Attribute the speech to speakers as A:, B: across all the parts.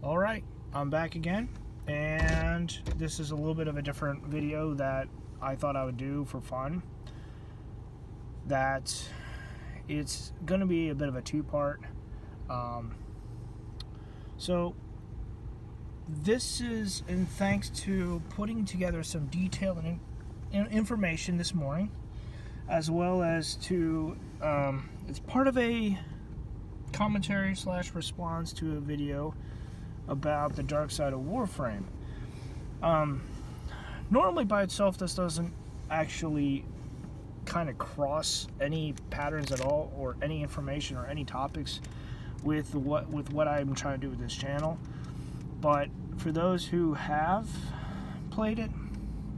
A: Alright, I'm back again, and this is a little bit of a different video that I thought I would do for fun. That it's going to be a bit of a two-part. So this is in thanks to putting together some detail and information this morning, as well as to it's part of a commentary / response to a video about the Dark Side of Warframe. Normally by itself this doesn't actually kind of cross any patterns at all, or any information or any topics with what I'm trying to do with this channel. But for those who have played it,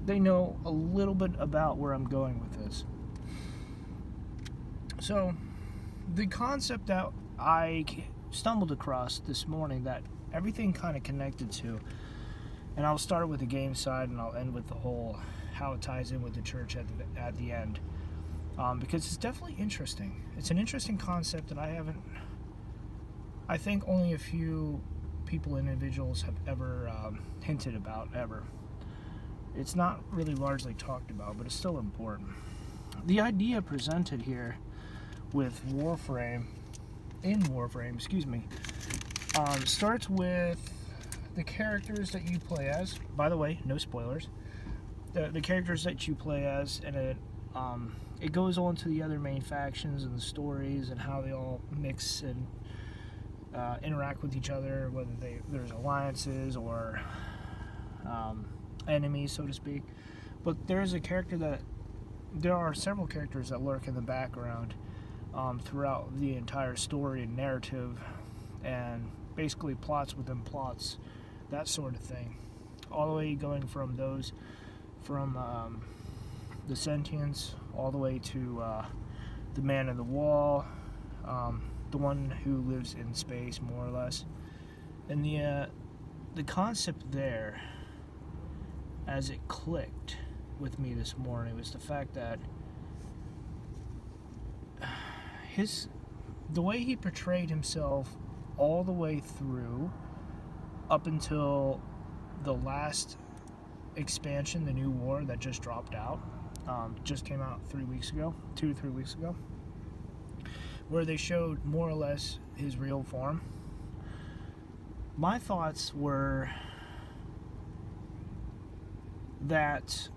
A: they know a little bit about where I'm going with this. So the concept that I stumbled across this morning, that everything kind of connected to, and I'll start with the game side and I'll end with the whole how it ties in with the church at the end, because it's definitely interesting. It's an interesting concept that I think only a few individuals have ever hinted about ever. It's not really largely talked about, but it's still important. The idea presented here with Warframe, starts with the characters that you play as. By the way, no spoilers. The characters that you play as, and it goes on to the other main factions and the stories and how they all mix and interact with each other, whether there's alliances or enemies, so to speak. But there are several characters that lurk in the background throughout the entire story and narrative, and basically plots within plots, that sort of thing, all the way going from those from the sentience all the way to the man in the wall, the one who lives in space, more or less. And the concept there, as it clicked with me this morning, was the fact that the way he portrayed himself all the way through up until the last expansion, the new war that just dropped out, just came out 2 to 3 weeks ago, where they showed more or less his real form. My thoughts were that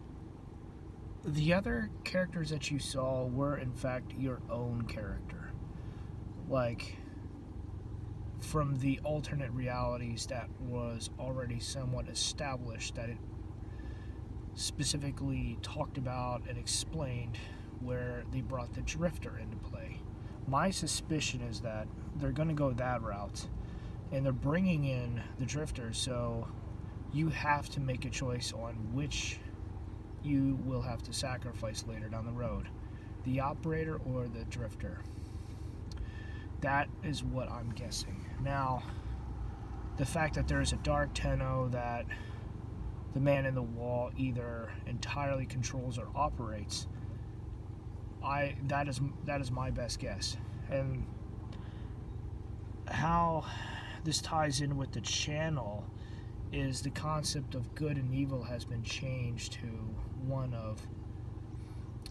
A: the other characters that you saw were in fact your own character, like from the alternate realities that was already somewhat established, that it specifically talked about and explained, where they brought the Drifter into play. My suspicion is that they're going to go that route, and they're bringing in the Drifter, so you have to make a choice on which you will have to sacrifice later down the road, the Operator or the Drifter. That is what I'm guessing. Now, the fact that there is a dark tenor that the man in the wall either entirely controls or operates, that is my best guess. And how this ties in with the channel is the concept of good and evil has been changed to one of,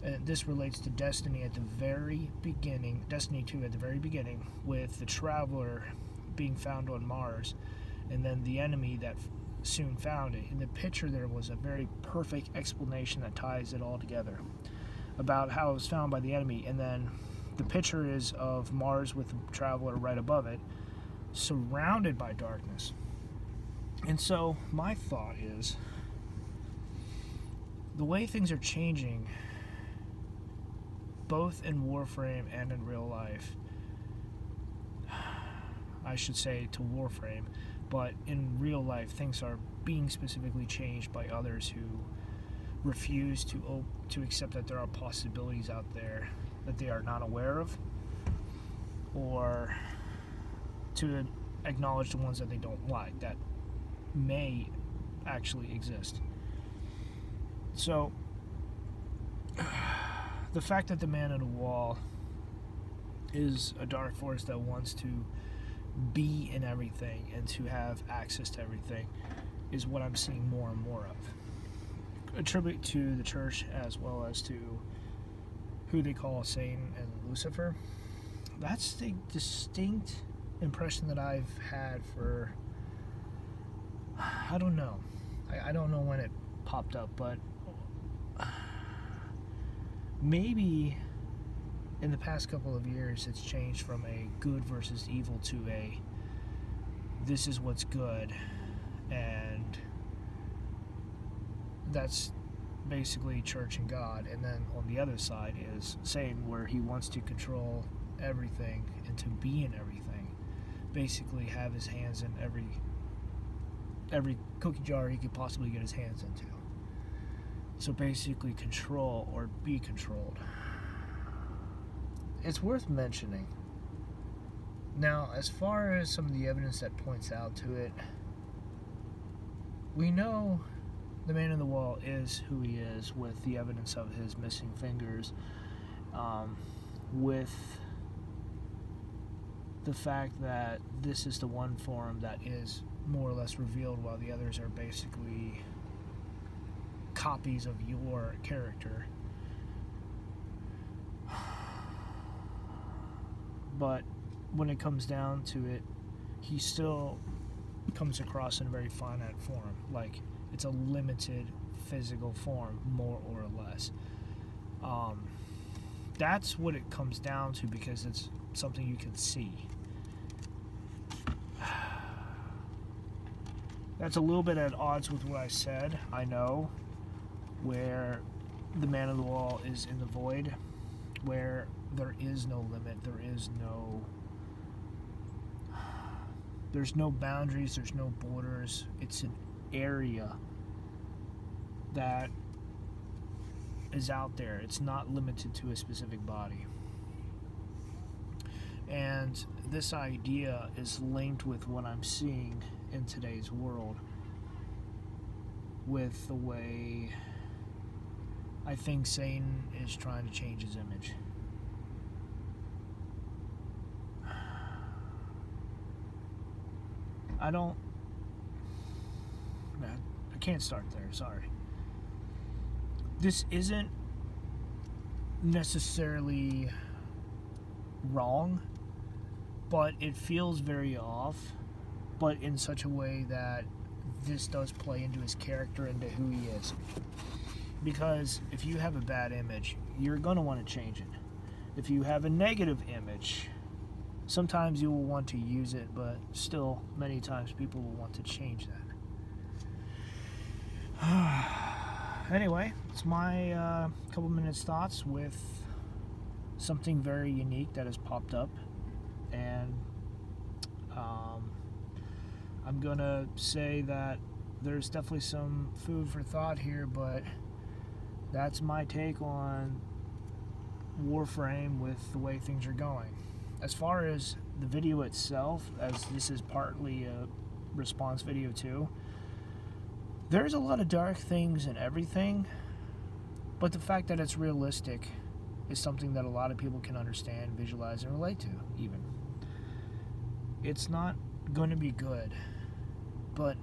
A: and this relates to Destiny at the very beginning, Destiny 2 at the very beginning, with the Traveler being found on Mars, and then the enemy that soon found it. In the picture there was a very perfect explanation that ties it all together about how it was found by the enemy, and then the picture is of Mars with the Traveler right above it, surrounded by darkness. And so my thought is, the way things are changing, both in Warframe and in real life, I should say to Warframe, but in real life things are being specifically changed by others who refuse to accept that there are possibilities out there that they are not aware of, or to acknowledge the ones that they don't like that may actually exist. So the fact that the man in the wall is a dark force that wants to be in everything and to have access to everything is what I'm seeing more and more of. A tribute to the church as well as to who they call Satan and Lucifer. That's the distinct impression that I've had for, I don't know. I don't know when it popped up, but maybe in the past couple of years it's changed from a good versus evil to a this is what's good, and that's basically church and God. And then on the other side is Satan, where he wants to control everything and to be in everything, basically have his hands in every cookie jar he could possibly get his hands into. So basically control or be controlled. It's worth mentioning. Now, as far as some of the evidence that points out to it, we know the man in the wall is who he is, with the evidence of his missing fingers, with the fact that this is the one form that is more or less revealed, while the others are basically copies of your character. But when it comes down to it, he still comes across in a very finite form. Like, it's a limited physical form, more or less. That's what it comes down to, because it's something you can see. That's a little bit at odds with what I said, I know, where the man of the wall is in the void, where there is no limit, there's no boundaries, there's no borders. It's an area that is out there. It's not limited to a specific body. And this idea is linked with what I'm seeing in today's world, with the way I think Satan is trying to change his image. I can't start there, sorry. This isn't necessarily wrong, but it feels very off, but in such a way that this does play into his character, into who he is. Because if you have a bad image, you're going to want to change it. If you have a negative image, sometimes you will want to use it, but still, many times people will want to change that. Anyway, it's my couple minutes thoughts with something very unique that has popped up, and I'm gonna say that there's definitely some food for thought here, but that's my take on Warframe with the way things are going. As far as the video itself, as this is partly a response video too, there's a lot of dark things and everything, but the fact that it's realistic is something that a lot of people can understand, visualize, and relate to, even. It's not going to be good, but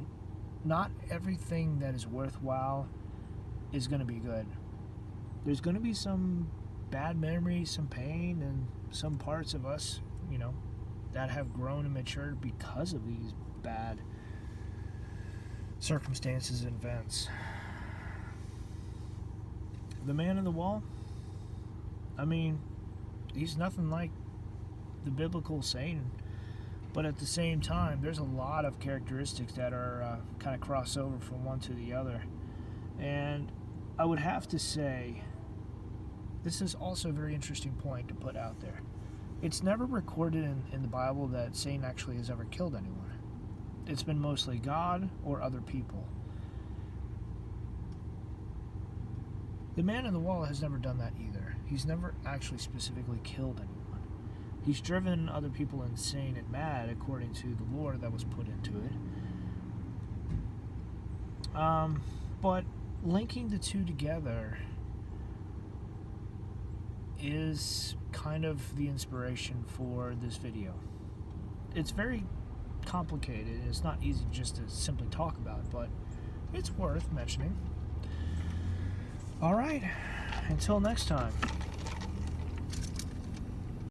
A: not everything that is worthwhile is going to be good. There's going to be some bad memories, some pain, and some parts of us, that have grown and matured because of these bad circumstances and events. The man in the wall, he's nothing like the biblical Satan, but at the same time, there's a lot of characteristics that are kind of crossover from one to the other. And I would have to say, this is also a very interesting point to put out there. It's never recorded in the Bible that Satan actually has ever killed anyone. It's been mostly God or other people. The man in the wall has never done that either. He's never actually specifically killed anyone. He's driven other people insane and mad according to the lore that was put into it. But linking the two together is kind of the inspiration for this video. it's very complicated. It's not easy just to simply talk about, but it's worth mentioning. All right, until next time.